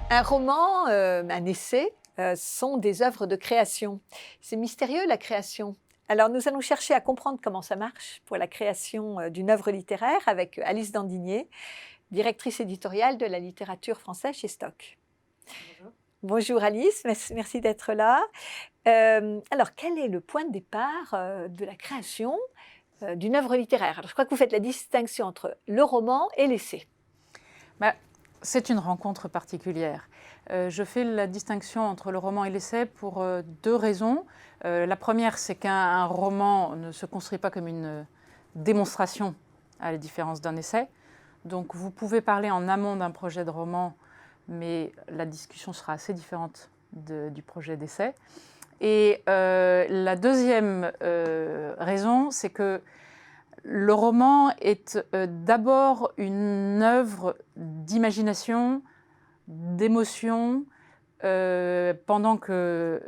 Un roman, un essai, sont des œuvres de création. C'est mystérieux la création. Alors nous allons chercher à comprendre comment ça marche pour la création, d'une œuvre littéraire avec Alice Dandinier, directrice éditoriale de la littérature française chez Stock. Bonjour. Bonjour Alice, merci d'être là. Alors quel est le point de départ, de la création, d'une œuvre littéraire? Alors je crois que vous faites la distinction entre le roman et l'essai. Bah, c'est une rencontre particulière. Je fais la distinction entre le roman et l'essai pour deux raisons. La première, c'est qu'un roman ne se construit pas comme une démonstration, à la différence d'un essai. Donc vous pouvez parler en amont d'un projet de roman, mais la discussion sera assez différente du projet d'essai. Et la deuxième raison, c'est que le roman est d'abord une œuvre d'imagination, d'émotion, pendant que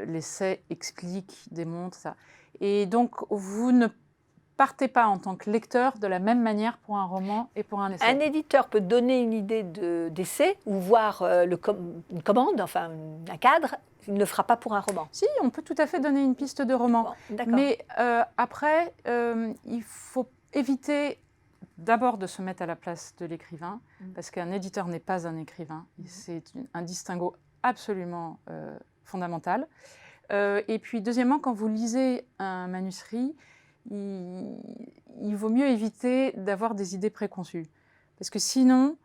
l'essai explique, démontre ça. Et donc, vous ne partez pas en tant que lecteur de la même manière pour un roman et pour un essai. Un éditeur peut donner une idée d'essai ou voir une commande, enfin un cadre, il ne le fera pas pour un roman. Si, on peut tout à fait donner une piste de roman. Bon, d'accord. Mais après, il faut éviter d'abord de se mettre à la place de l'écrivain, parce qu'un éditeur n'est pas un écrivain. C'est un distinguo absolument fondamental. Et puis, deuxièmement, quand vous lisez un manuscrit, il vaut mieux éviter d'avoir des idées préconçues, parce que sinon,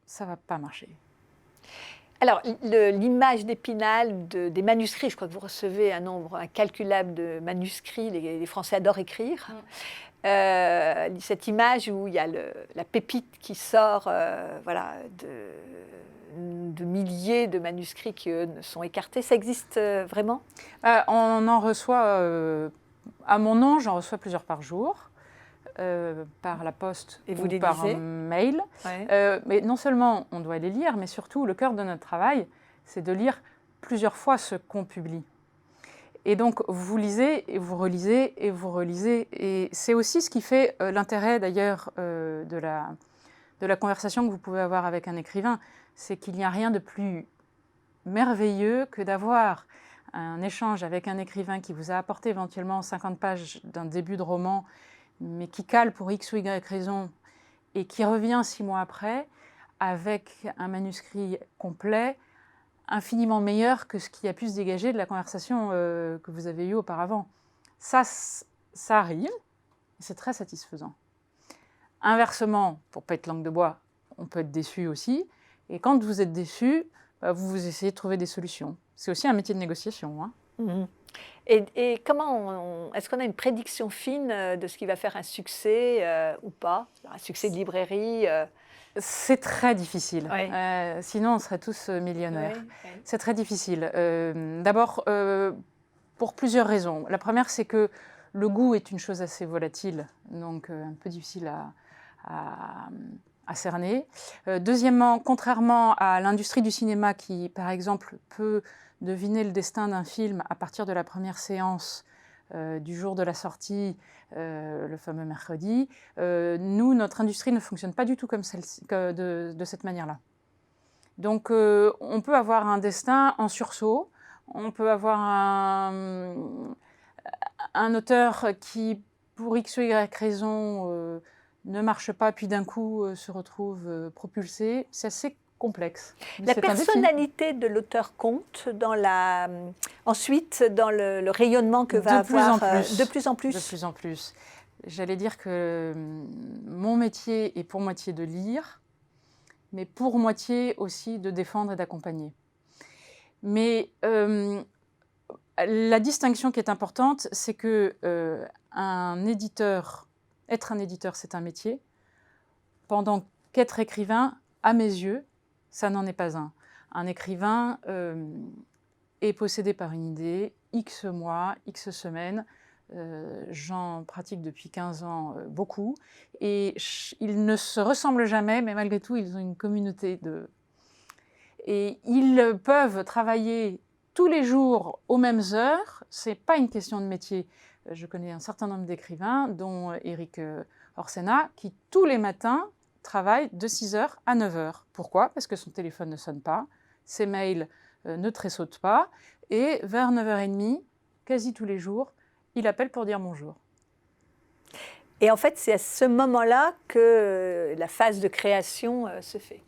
ça ne va pas marcher. Alors, l'image d'Épinal des manuscrits, je crois que vous recevez un nombre incalculable de manuscrits, les Français adorent écrire. Cette image où il y a la pépite qui sort voilà, de milliers de manuscrits qui, eux, sont écartés, ça existe vraiment? On en reçoit, à mon nom, j'en reçois plusieurs par jour. Par la poste et vous ou les par lisez? mail. Ouais. Mais non seulement on doit les lire, mais surtout le cœur de notre travail, c'est de lire plusieurs fois ce qu'on publie. Et donc vous lisez et vous relisez et vous relisez. Et c'est aussi ce qui fait l'intérêt d'ailleurs de la conversation que vous pouvez avoir avec un écrivain. C'est qu'il n'y a rien de plus merveilleux que d'avoir un échange avec un écrivain qui vous a apporté éventuellement 50 pages d'un début de roman, mais qui cale pour X ou Y raison, et qui revient 6 mois après avec un manuscrit complet, infiniment meilleur que ce qui a pu se dégager de la conversation que vous avez eue auparavant. Ça arrive, c'est très satisfaisant. Inversement, pour pas être langue de bois, on peut être déçu aussi, et quand vous êtes déçu, vous essayez de trouver des solutions. C'est aussi un métier de négociation, hein. Mmh. Et comment est-ce qu'on a une prédiction fine de ce qui va faire un succès ou pas? Un succès de librairie C'est très difficile. Ouais. Sinon, on serait tous millionnaires. Ouais. C'est très difficile. D'abord, pour plusieurs raisons. La première, c'est que le goût est une chose assez volatile, donc un peu difficile à cerner. Deuxièmement, contrairement à l'industrie du cinéma qui, par exemple, peut deviner le destin d'un film à partir de la première séance du jour de la sortie, le fameux mercredi, nous, notre industrie ne fonctionne pas du tout comme de cette manière-là. Donc, on peut avoir un destin en sursaut, on peut avoir un auteur qui, pour X ou Y raison, ne marche pas, puis d'un coup se retrouve propulsé. C'est assez complexe. La personnalité de l'auteur compte ensuite dans le rayonnement que va avoir de plus en plus. De plus en plus. J'allais dire que mon métier est pour moitié de lire, mais pour moitié aussi de défendre et d'accompagner. Mais la distinction qui est importante, c'est que être un éditeur, c'est un métier, pendant qu'être écrivain, à mes yeux, ça n'en est pas un. Un écrivain est possédé par une idée, X mois, X semaines. J'en pratique depuis 15 ans beaucoup. Et ils ne se ressemblent jamais, mais malgré tout, ils ont une communauté de... Et ils peuvent travailler tous les jours aux mêmes heures. Ce n'est pas une question de métier. Je connais un certain nombre d'écrivains, dont Éric Orsena, qui tous les matins travaille de 6 heures à 9 heures. Pourquoi? Parce que son téléphone ne sonne pas, ses mails ne tressautent pas, et vers 9h30, quasi tous les jours, il appelle pour dire bonjour. Et en fait, c'est à ce moment-là que la phase de création se fait.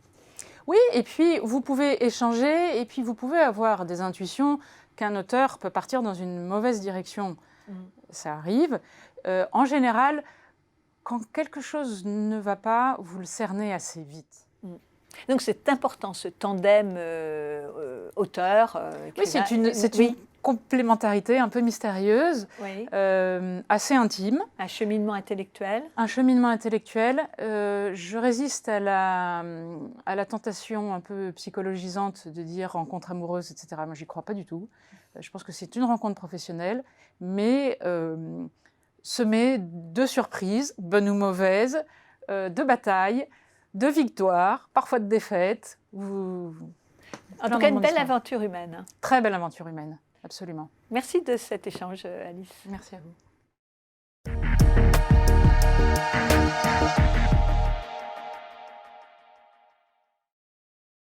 Oui, et puis vous pouvez échanger, et puis vous pouvez avoir des intuitions qu'un auteur peut partir dans une mauvaise direction. Ça arrive. En général, quand quelque chose ne va pas, vous le cernez assez vite. Donc c'est important, ce tandem auteur. Oui, c'est une complémentarité un peu mystérieuse, assez intime. Un cheminement intellectuel. Un cheminement intellectuel. Je résiste à la tentation un peu psychologisante de dire rencontre amoureuse, etc. Moi, j'y crois pas du tout. Je pense que c'est une rencontre professionnelle, mais semée de surprises, bonnes ou mauvaises, de batailles, de victoires, parfois de défaites. En tout cas, une belle aventure humaine. Très belle aventure humaine, absolument. Merci de cet échange, Alice. Merci à vous.